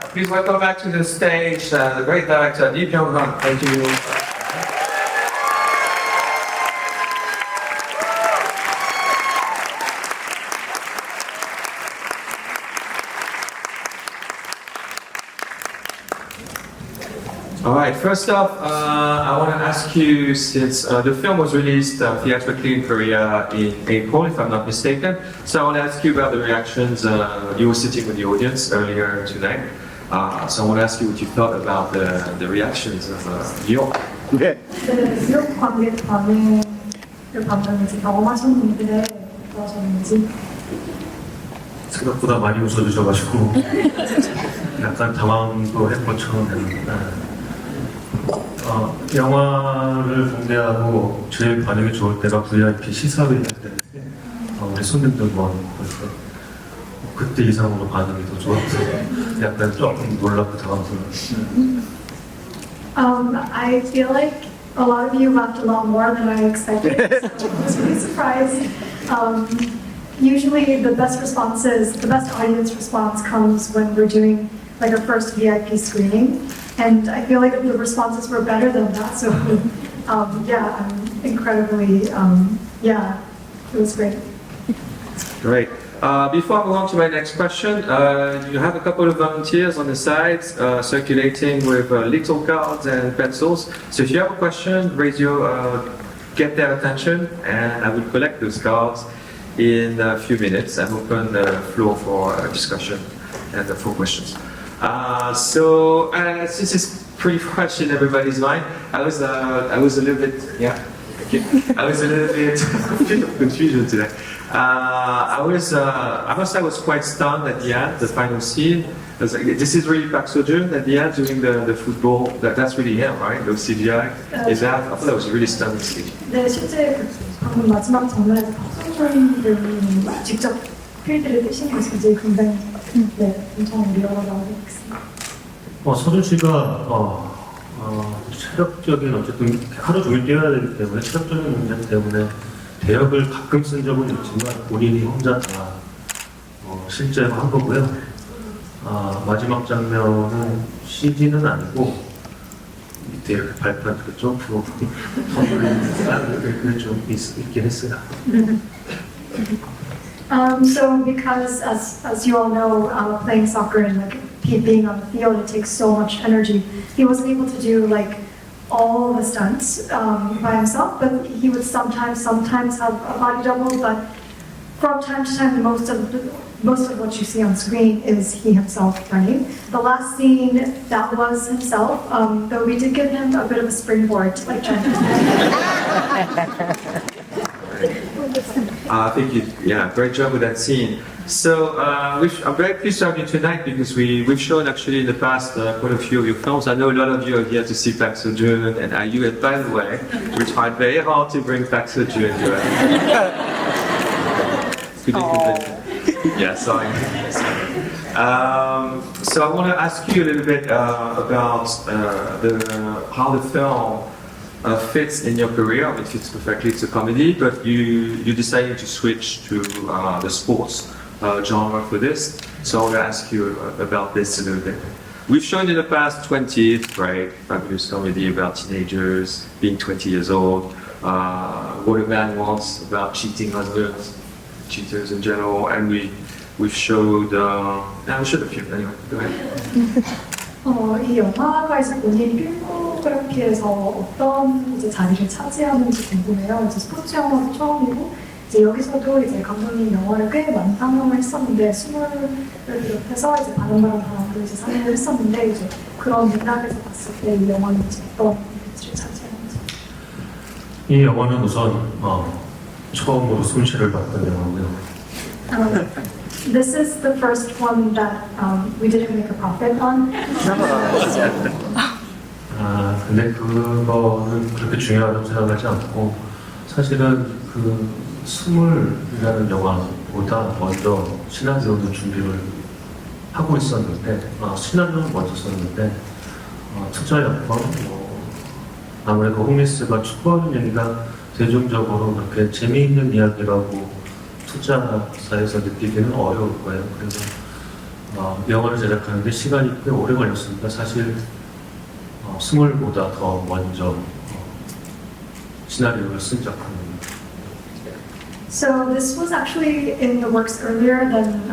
Please welcome back to the stage the great director Lee Byeong-heon. Thank you. All right, first off, I want to ask you, since the film was released theatrically in Korea in April, if I'm not mistaken, so I want to ask you about the reactions. You were sitting with the audience earlier tonight, so I want to ask you what you thought about the reactions of York. 네, 뉴욕 관객 반응을 받으면서 경험하셨는데 어떠셨는지? 생각보다 많이 웃어주셔가지고 약간 당황도 했고처럼 됐는데 영화를 공개하고 제일 반응이 좋을 때가 VIP 시사회를 했는데 우리 손님들 모아놓고 그때 이상으로 반응이 더 좋아서 약간 조금 놀랍고 당황스러웠어요. I feel like a lot of you laughed a lot more than I expected. So I was really surprised. Usually the best responses, the best audience response comes when we're doing like our first VIP screening. And I feel like the responses were better than that. So yeah, I'm incredibly, yeah, it was great. Great. Before I move on to my next question, you have a couple of volunteers on the sides circulating with little cards and pencils. So if you have a question, get their attention, and I will collect those cards in a few minutes and open the floor for discussion and for questions. So since it's pretty fresh in everybody's mind, I was a little bit, yeah. I was a little bit of confusion today. I must say I was quite stunned at the end, the final scene. I was like, this is really Park Seo-joon at the end doing the football. That's really him, right? Those CGI. Is that? I thought that was a really stunning scene. 네, 실제 방금 마지막 장면에서 박성준님이 직접 필드를 뛰신 모습이 이제 굉장히 엄청 리얼하다고 생각했습니다. 서준 씨가 체력적인 어쨌든 하루 종일 뛰어야 되기 때문에 체력적인 문제 때문에 대역을 가끔 쓴 적은 있지만 본인이 혼자 다 실제로 한 거고요. 마지막 장면은 CG는 아니고 밑에 이렇게 발판 점프로 그게 좀 있긴 했어요. So because as you all know, playing soccer and like being on the field, it takes so much energy. He wasn't able to do like all the stunts by himself, but he would sometimes have a body double. But from time to time, most of what you see on screen is he himself running. The last scene, that was himself, though we did give him a bit of a springboard to like jump. I think great job with that scene. So I'm very pleased to have you tonight because we've shown actually in the past quite a few of your films. I know a lot of you are here to see Park Seo-joon and IU. And by the way, we tried very hard to bring Park Seo-joon here. Yeah, sorry. So I want to ask you a little bit about how the film fits in your career. It fits perfectly. It's a comedy, but you decided to switch to the sports genre for this. So I want to ask you about this a little bit. We've shown in the past 20th grade fabulous comedy about teenagers being 20 years old. What a Man Wants about cheating husbands, cheaters in general, and we've showed. We showed a few. Anyway, go ahead. 이 영화가에서 본인 필모그래피에서 어떤 이제 자리를 차지하는지 궁금해요. 이제 스포츠 영화도 처음이고 이제 여기서도 이제 감독님 영화를 꽤 많이 상영을 했었는데 20을 비롯해서 이제 바람바람 바람도 이제 상영을 했었는데 이제 그런 맥락에서 봤을 때 이 영화는 이제 어떤 위치를 차지하는지. 이 영화는 우선 처음으로 손실을 봤던 영화고요. This is the first one that we didn't make a profit on. 근데 그거는 그렇게 중요하다고 생각하지 않고 사실은 그 스물이라는 영화보다 먼저 시나리오도 준비를 하고 있었는데 시나리오는 먼저 썼는데 투자 여건 아무래도 홈리스가 축구하는 얘기가 대중적으로 그렇게 재미있는 이야기라고 투자사에서 느끼기는 어려울 거예요. 그래서 영화를 제작하는데 시간이 꽤 오래 걸렸습니다. 사실 스물보다 더 먼저 시나리오를 쓴 작품입니다. So this was actually in the works earlier than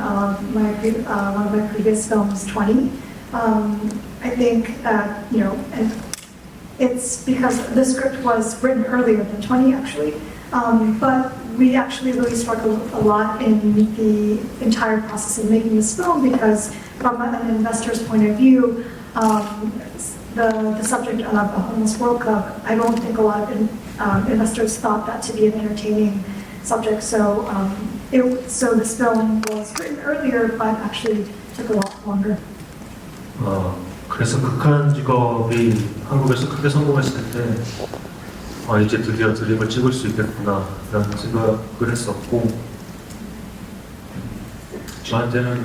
one of my previous films, 20. I think that, and it's because the script was written earlier than 20 actually, but we actually really struggled a lot in the entire process of making this film because from an investor's point of view, the subject of a homeless World Cup, I don't think a lot of investors thought that to be an entertaining subject. So so this film was written earlier, but actually took a lot longer. 그래서 극한 직업이 한국에서 크게 성공했을 때 이제 드디어 드립을 찍을 수 있겠구나 라는 생각을 했었고 저한테는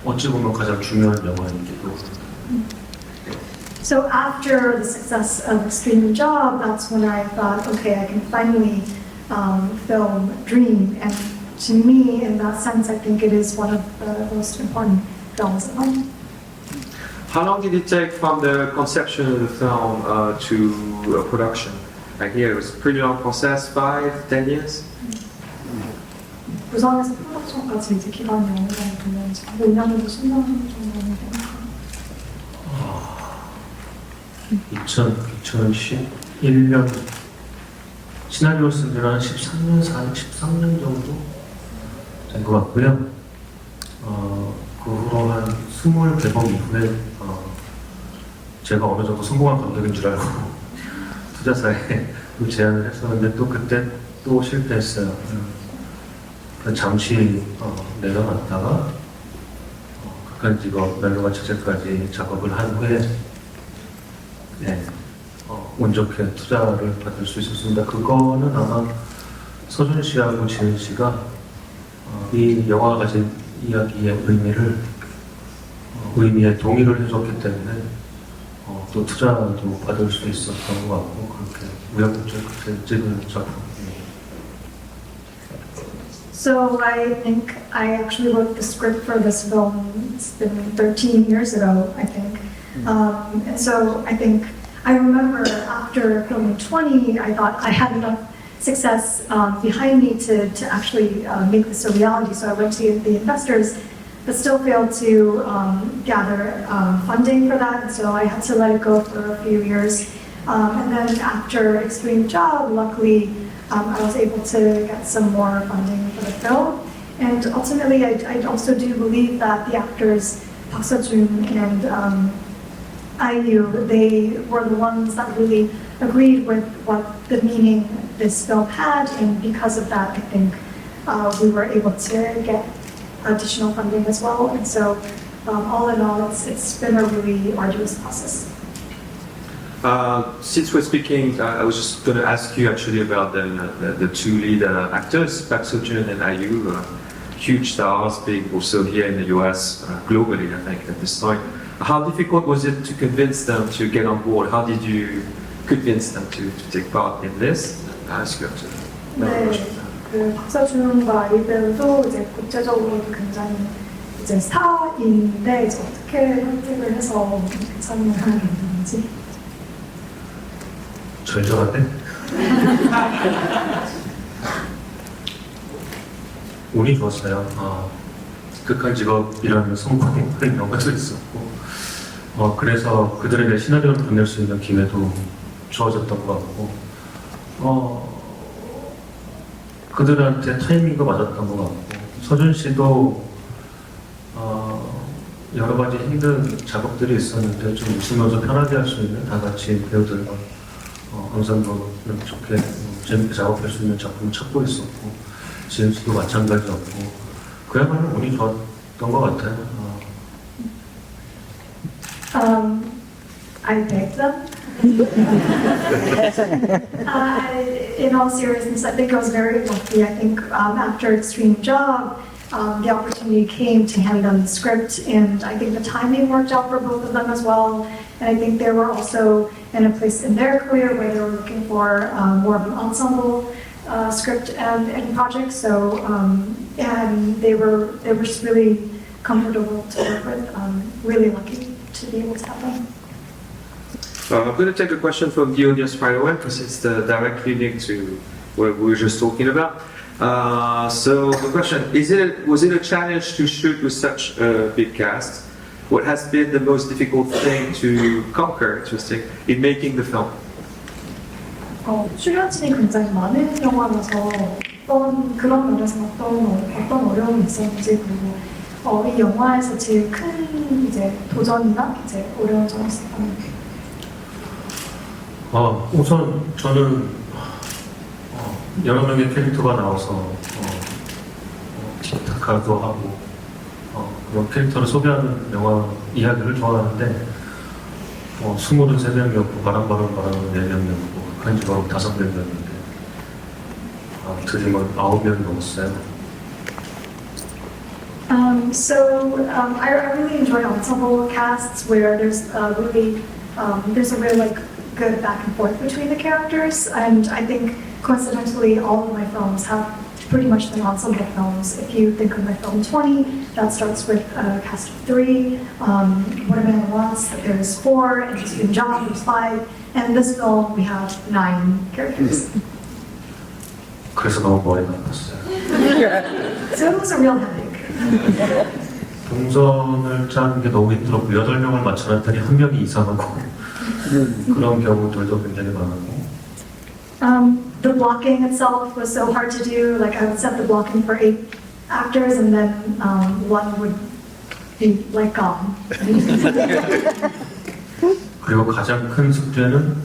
어찌 보면 가장 중요한 영화이기도 합니다. So after the success of Extreme Job, that's when I thought, okay, I can finally film Dream. And to me, in that sense, I think it is one of the most important films of mine. How long did it take from the conception of the film to production? I hear it was a pretty long process, 5, 10 years? 부산에서 프로덕션까지 이제 기간이 어느 정도 되면 5년에서 10년 정도는 되니까. 2011년 시나리오 쓴 지는 한 13년 정도 된 것 같고요. 그 후로 한 20개번 이후에 제가 어느 정도 성공한 감독인 줄 알고 투자사에 제안을 했었는데 또 그때 또 실패했어요. 잠시 내려놨다가 극한 직업 멜로가 책제까지 작업을 한 후에 운 좋게 투자를 받을 수 있었습니다. 그거는 아마 서준 씨하고 지은 씨가 이 영화가 가진 이야기의 의미에 동의를 해줬기 때문에 또 투자도 받을 수 있었던 것 같고 그렇게 우여곡절 찍은 작품입니다. So I think I actually wrote the script for this film. It's been 13 years ago, I think. And so I think I remember after filming 20, I thought I had enough success behind me to actually make this a reality. So I went to the investors, but still failed to gather funding for that. And so I had to let it go for a few years. And then after Extreme Job, luckily, I was able to get some more funding for the film. And ultimately, I also do believe that the actors, Park Seo-joon and IU, they were the ones that really agreed with what the meaning this film had, and because of that, I think we were able to get additional funding as well. And so, all in all, it's been a really arduous process. Since we're speaking, I was just going to ask you actually about the two lead actors, Park Seo-joon and IU, huge stars, being also here in the US, globally, I think, at this time. How difficult was it to convince them to get on board? How did you convince them to take part in this? I ask you to. 네, 그 박서준과 이 배우도 이제 국제적으로 굉장히 이제 스타인데 이제 어떻게 선택을 해서 괜찮은 사람이 있는지. 절절한데? 운이 좋았어요. 극한 직업이라는 성공의 영화도 있었고, 그래서 그들에게 시나리오를 보낼 수 있는 기회도 주어졌던 것 같고, 그들한테 타이밍도 맞았던 것 같고, 서준 씨도 여러 가지 힘든 작업들이 있었는데 좀 웃으면서 편하게 할 수 있는 다 같이 배우들과 항상 좋게 재밌게 작업할 수 있는 작품을 찾고 있었고, 지은 씨도 마찬가지였고, 그야말로 운이 좋았던 것 같아요. I begged them. In all seriousness, I think I was very lucky. I think after Extreme Job, the opportunity came to hand them the script, and I think the timing worked out for both of them as well. And I think they were also in a place in their career where they were looking for more of an ensemble script and project, so and they were just really comfortable to work with. Really lucky to be able to have them. I'm going to take a question from the audience right away because it's directly linked to what we were just talking about. So the question, was it a challenge to shoot with such a big cast? What has been the most difficult thing to conquer, interesting, in making the film? 출연진이 굉장히 많은 영화라서 그런 면에서 어떤 어려움이 있었는지, 그리고 이 영화에서 제일 큰 이제 도전이나 이제 어려운 점이 있었다면. 우선 저는 여러 명의 캐릭터가 나와서 티키타카도 하고 그런 캐릭터를 소개하는 영화 이야기를 좋아하는데 23명이었고 바람바람 4명이었고 한지바람 5명이었는데 드림은 9명이 넘었어요. I really enjoy ensemble casts where there's a real like good back and forth between the characters, and I think coincidentally all of my films have pretty much been ensemble films. If you think of my film 20, that starts with a cast of 3. What a Man Wants, there's 4, and Just Been John, there's 5, and in this film we have 9 characters. 그래서 너무 머리가 아팠어요. So it was a real headache. 동선을 짜는 게 너무 힘들었고 8명을 맞춰놨더니 1명이 이상하고 그런 경우들도 굉장히 많았고. The blocking itself was so hard to do. Like I would set the blocking for 8 actors, and then one would be like gone. 그리고 가장 큰 숙제는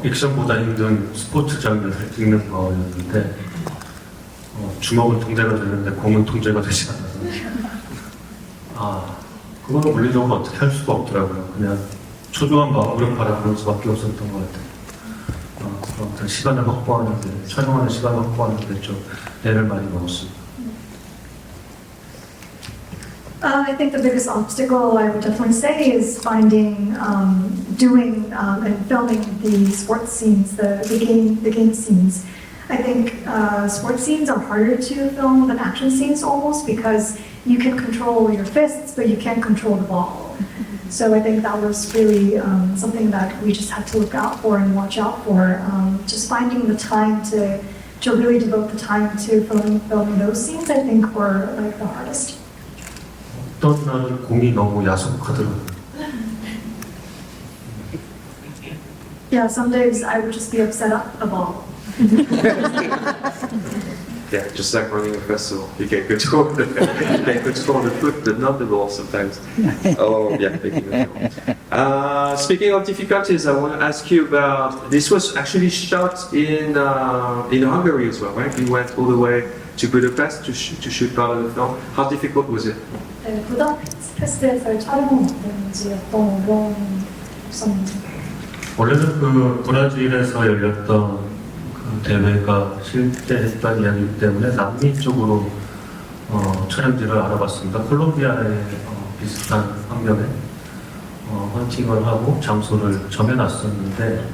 액션보다 힘든 스포츠 장면을 찍는 거였는데 주먹은 통제가 되는데 공은 통제가 되지 않아서 그거는 물리적으로 어떻게 할 수가 없더라고요. 그냥 초조한 마음으로 바라보는 수밖에 없었던 것 같아요. 그런 시간을 확보하는데, 촬영하는 시간을 확보하는데 좀 애를 많이 먹었습니다. I think the biggest obstacle I would definitely say is finding, doing and filming the sports scenes, the game scenes. I think sports scenes are harder to film than action scenes almost because you can control your fists, but you can't control the ball. So I think that was really something that we just had to look out for and watch out for. Just finding the time to really devote the time to filming those scenes, I think were like the hardest. 어떤 날은 공이 너무 야속하더라고요. Yeah, some days I would just be upset at the ball. Yeah, just like running a festival, you can control the foot, but not the ball sometimes. Oh, yeah, making a film. Speaking of difficulties, I want to ask you about, this was actually shot in Hungary as well, right? You went all the way to Budapest to shoot part of the film. How difficult was it? 네, 부다페스트에서 촬영은 어땠는지, 어떤 어려움이 있었는지. 원래는 그 브라질에서 열렸던 그 대회가 실제했던 이야기이기 때문에 남미 쪽으로 촬영지를 알아봤습니다. 콜롬비아에 비슷한 환경에 헌팅을 하고 장소를 정해놨었는데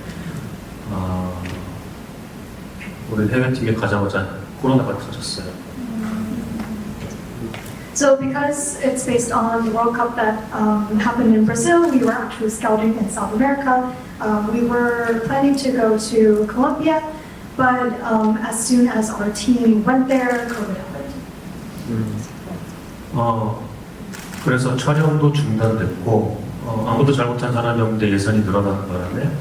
우리 해외팀에 가자마자 코로나가 터졌어요. So because it's based on the World Cup that happened in Brazil, we were actually scouting in South America. We were planning to go to Colombia, but as soon as our team went there, COVID happened. 그래서 촬영도 중단됐고 아무도 잘못한 사람이 없는데 예산이 늘어나는 바람에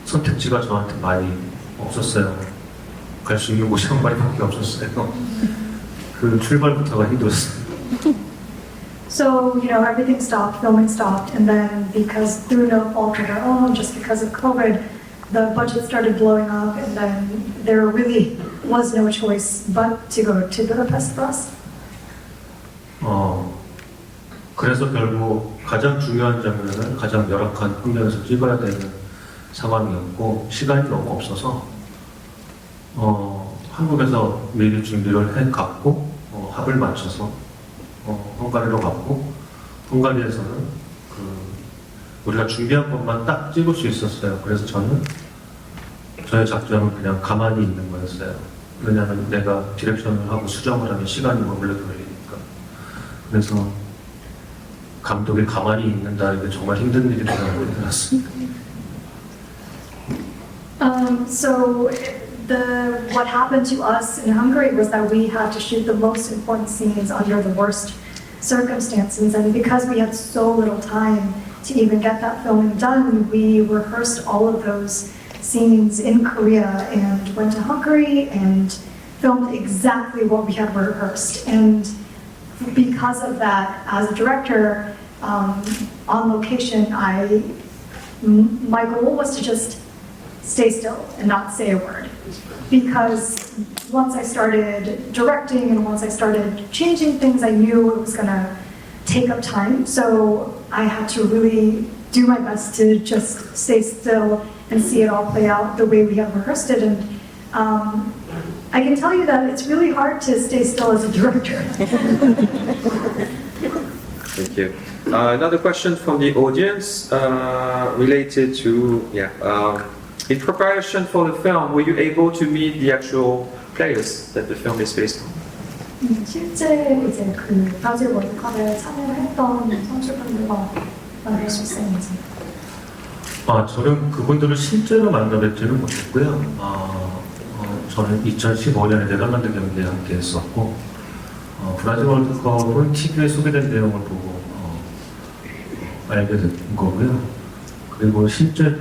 선택지가 저한테 많이 없었어요. 갈 수 있는 곳이 한 마리밖에 없었어요. 그 출발부터가 힘들었어요. So, you know, everything stopped, filming stopped, and then because through no fault of our own, just because of COVID, the budget started blowing up, and then there really was no choice but to go to Budapest for us. 그래서 결국 가장 중요한 장면을 가장 열악한 환경에서 찍어야 되는 상황이었고 시간이 너무 없어서 한국에서 미리 준비를 해갔고 합을 맞춰서 헝가리로 갔고 헝가리에서는 우리가 준비한 것만 딱 찍을 수 있었어요. 그래서 저는 저의 작전은 그냥 가만히 있는 거였어요. 왜냐하면 내가 디렉션을 하고 수정을 하면 시간이 오래 걸리니까. 그래서 감독이 가만히 있는다는 게 정말 힘든 일이라고 들었습니다. So what happened to us in Hungary was that we had to shoot the most important scenes under the worst circumstances, and because we had so little time to even get that filming done, we rehearsed all of those scenes in Korea and went to Hungary and filmed exactly what we had rehearsed. And because of that, as a director, on location, my goal was to just stay still and not say a word. Because once I started directing and once I started changing things, I knew it was going to take up time. So I had to really do my best to just stay still and see it all play out the way we had rehearsed it. And I can tell you that it's really hard to stay still as a director. Thank you. Another question from the audience related to, in preparation for the film, were you able to meet the actual players that the film is based on? 실제 이제 그 브라질 월드컵에 참여를 했던 선수분들과 만날 수 있었는지. 저는 그분들을 실제로 만나뵙지는 못했고요. 저는 2015년에 네덜란드 경기에 함께 했었고, 브라질 월드컵은 TV에 소개된 내용을 보고 알게 된 거고요. 그리고 실제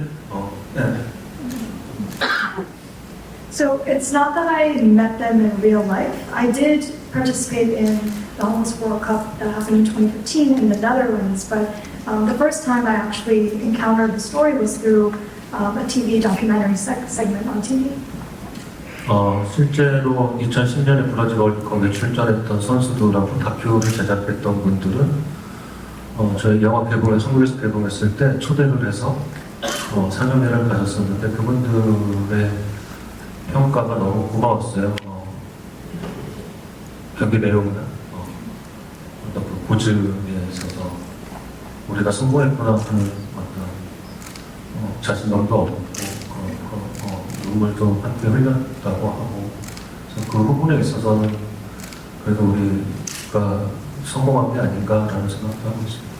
So it's not that I met them in real life. I did participate in the Homeless World Cup that happened in 2015 in the Netherlands, but the first time I actually encountered the story was through a TV documentary segment on TV. 실제로 2010년에 브라질 월드컵에 출전했던 선수들하고 다큐를 제작했던 분들은 저희 영화 개봉에 한국에서 개봉했을 때 초대를 해서 상영회를 가졌었는데 그분들의 평가가 너무 고마웠어요. 경기 내용이나 어떤 그 고증에 있어서 우리가 성공했구나 하는 어떤 자신감도 없고 눈물도 함께 흘렸다고 하고 그래서 그 부분에 있어서는 그래도 우리가 성공한 게 아닌가라는 생각도 하고 있습니다.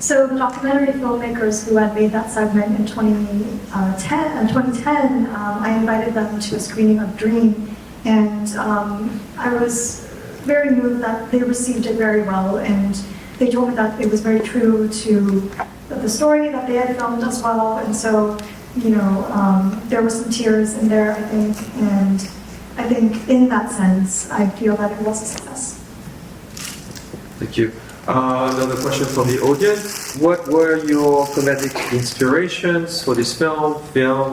So the documentary filmmakers who had made that segment in 2010, I invited them to a screening of Dream, and I was very moved that they received it very well, and they told me that it was very true to the story that they had filmed as well, and so, there were some tears in there, I think, and I think in that sense, I feel that it was a success. Thank you. Another question from the audience. What were your comedic inspirations for this film,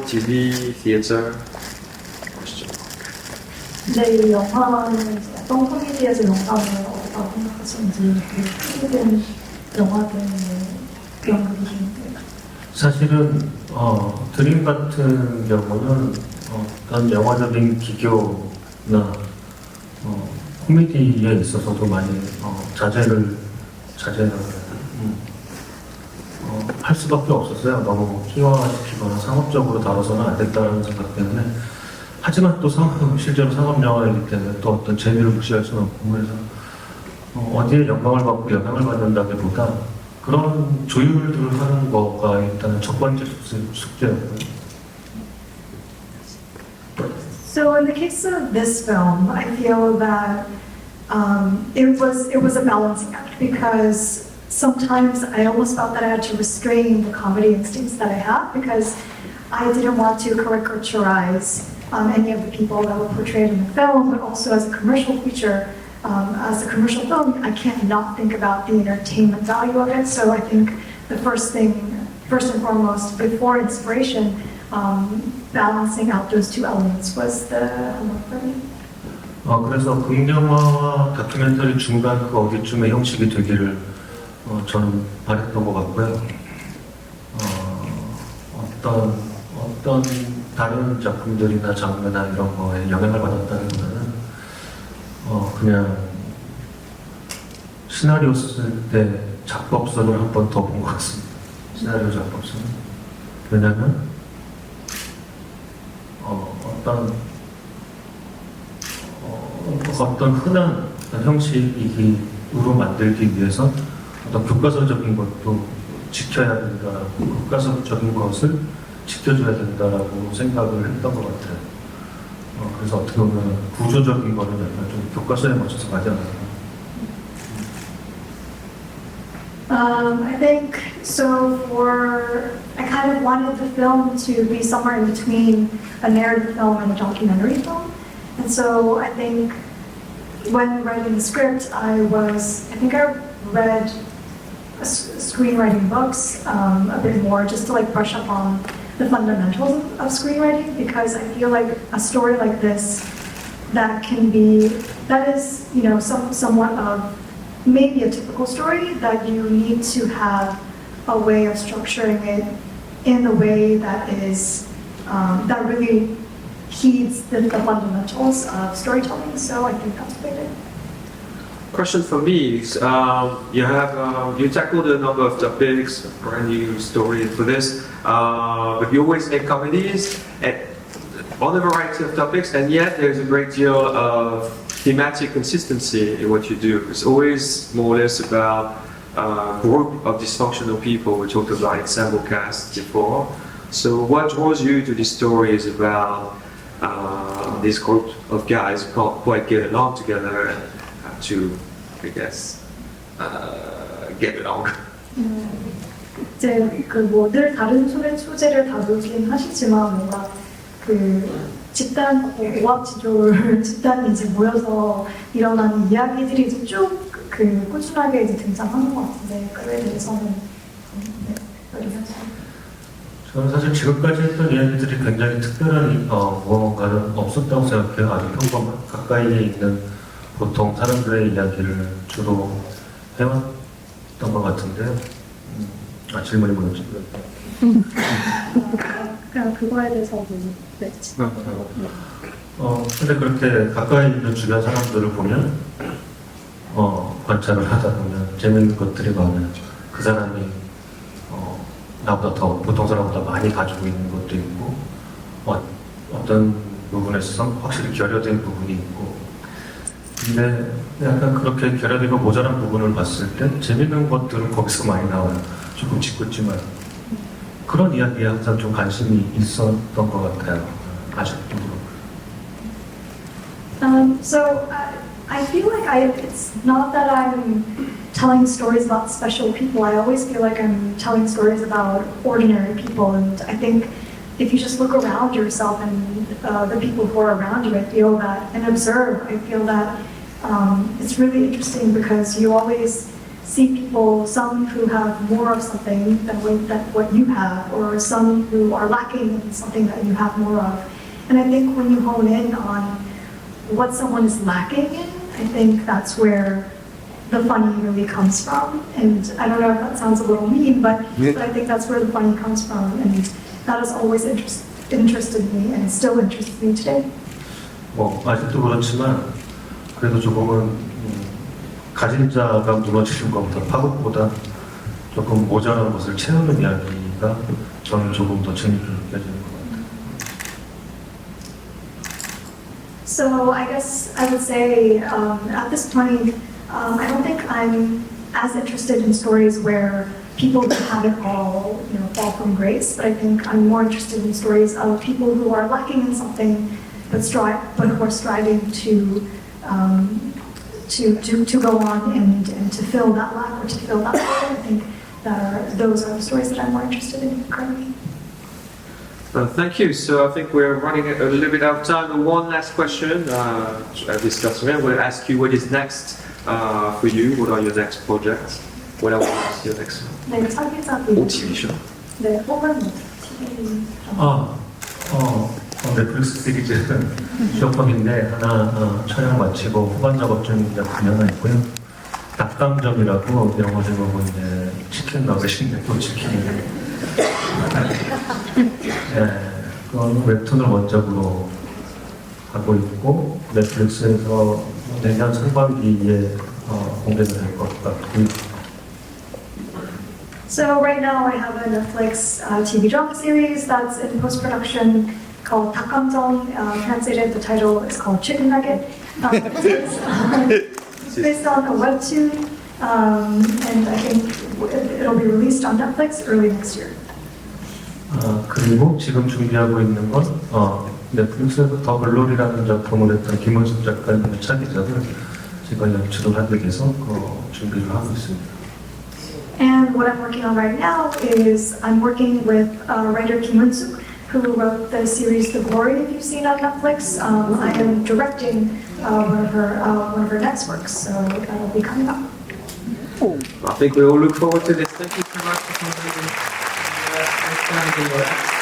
TV, theater? Question. 네, 이 영화는 이제 어떤 코미디에서 영감을 얻었다고 생각하시는지, 코미디든 영화든 연극이신데. 사실은 드림 같은 경우는 어떤 영화적인 기교나 코미디에 있어서도 많이 자제를 할 수밖에 없었어요. 너무 희화시키거나 상업적으로 다뤄서는 안 됐다는 생각 때문에. 하지만 또 실제로 상업 영화이기 때문에 또 어떤 재미를 무시할 수는 없고 그래서 어디에 영감을 받고 영향을 받는다기보다 그런 조율들을 하는 거가 일단은 첫 번째 숙제였고요. So in the case of this film, I feel that it was a balancing act because sometimes I almost felt that I had to restrain the comedy instincts that I have because I didn't want to caricaturize any of the people that were portrayed in the film, but also as a commercial feature, as a commercial film, I can't not think about the entertainment value of it. So I think the first and foremost, before inspiration, balancing out those two elements was the homework for me. 그래서 극영화와 다큐멘터리 중간 그 어디쯤의 형식이 되기를 저는 바랬던 것 같고요. 어떤 다른 작품들이나 장르나 이런 거에 영향을 받았다기보다는 그냥 시나리오 쓸 때 작법서를 한 번 더 본 것 같습니다. 시나리오 작법서는. 왜냐면 어떤 흔한 형식으로 만들기 위해서 어떤 교과서적인 것도 지켜야 된다라고, 교과서적인 것을 지켜줘야 된다라고 생각을 했던 것 같아요. 그래서 어떻게 보면 구조적인 거는 약간 좀 교과서에 맞춰서 가지 않았나. I think so. I kind of wanted the film to be somewhere in between a narrative film and a documentary film, and so I think when writing the script, I think I read screenwriting books a bit more just to like brush up on the fundamentals of screenwriting, because I feel like a story like this that is, you know, somewhat of maybe a typical story, that you need to have a way of structuring it in a way that is that really heeds the fundamentals of storytelling. So I think that's what I did. Question for me is, you tackled a number of topics, brand new story for this, but you always make comedies on a variety of topics, and yet there's a great deal of thematic consistency in what you do. It's always more or less about a group of dysfunctional people. We talked about ensemble cast before. So what draws you to these stories about this group of guys who can't quite get along together and have to, I guess, get along? 이제 늘 다른 소재를 다루긴 하시지만 뭔가 집단 집단이 이제 모여서 일어나는 이야기들이 이제 쭉 꾸준하게 이제 등장하는 것 같은데, 그에 대해서는 저는 사실 지금까지 했던 이야기들이 굉장히 특별한 무언가는 없었다고 생각해요. 아주 평범한 가까이에 있는 보통 사람들의 이야기를 주로 해왔던 것 같은데요. 질문이 뭐였지? 그냥 그거에 대해서 근데 그렇게 가까이 있는 주변 사람들을 보면, 관찰을 하다 보면 재밌는 것들이 많아요. 그 사람이 나보다 더, 보통 사람보다 많이 가지고 있는 것도 있고, 어떤 부분에서 확실히 결여된 부분이 있고, 근데 약간 그렇게 결여되고 모자란 부분을 봤을 때 재밌는 것들은 거기서 많이 나와요. 조금 짓궂지만. 그런 이야기에 항상 좀 관심이 있었던 것 같아요. 아직도. So I feel like it's not that I'm telling stories about special people. I always feel like I'm telling stories about ordinary people, and I think if you just look around yourself and the people who are around you, I feel that, and observe, I feel that it's really interesting because you always see people, some who have more of something than what you have, or some who are lacking in something that you have more of. And I think when you hone in on what someone is lacking in, I think that's where the funny really comes from. And I don't know if that sounds a little mean, but I think that's where the funny comes from. And that has always interested me and still interests me today. 아직도 그렇지만 그래도 조금은 가진 자가 무너지는 것보다 파국보다 조금 모자란 것을 채우는 이야기가 저는 조금 더 재밌게 느껴지는 것 같아요. So I guess I would say at this point, I don't think I'm as interested in stories where people who have it all, you know, fall from grace. But I think I'm more interested in stories of people who are lacking in something, but who are striving to go on and to fill that lack or to fill that void. I think those are the stories that I'm more interested in currently. Thank you. So I think we're running a little bit out of time. One last question. Discussing. We'll ask you what is next for you. What are your next projects? What else is your next? 네, 사기자 OTV show. 네, 혹은 TV. 넷플릭스 시리즈 쇼펌인데 하나 촬영 마치고 후반 작업 중인 작품이 하나 있고요. 닭강정이라고 영어 제목은 이제 치킨 너겟인데 또 치킨이에요. 네, 그건 웹툰을 원작으로 하고 있고 넷플릭스에서 내년 상반기에 공개가 될 것 같고요. So right now I have a Netflix TV drama series that's in post-production called 닭감정. Translated, the title is called Chicken Nugget. It's based on a webtoon, and I think it'll be released on Netflix early next year. 그리고 지금 준비하고 있는 건 넷플릭스에서 더 글로리라는 작품을 했던 김은숙 작가님의 차기작을 제가 연출을 하게 돼서 준비를 하고 있습니다. And what I'm working on right now is I'm working with writer Kim Eun-suk, who wrote the series The Glory, if you've seen on Netflix. I am directing one of her next works, so that'll be coming up. I think we all look forward to this. Thank you so much for coming. Thanks for having me.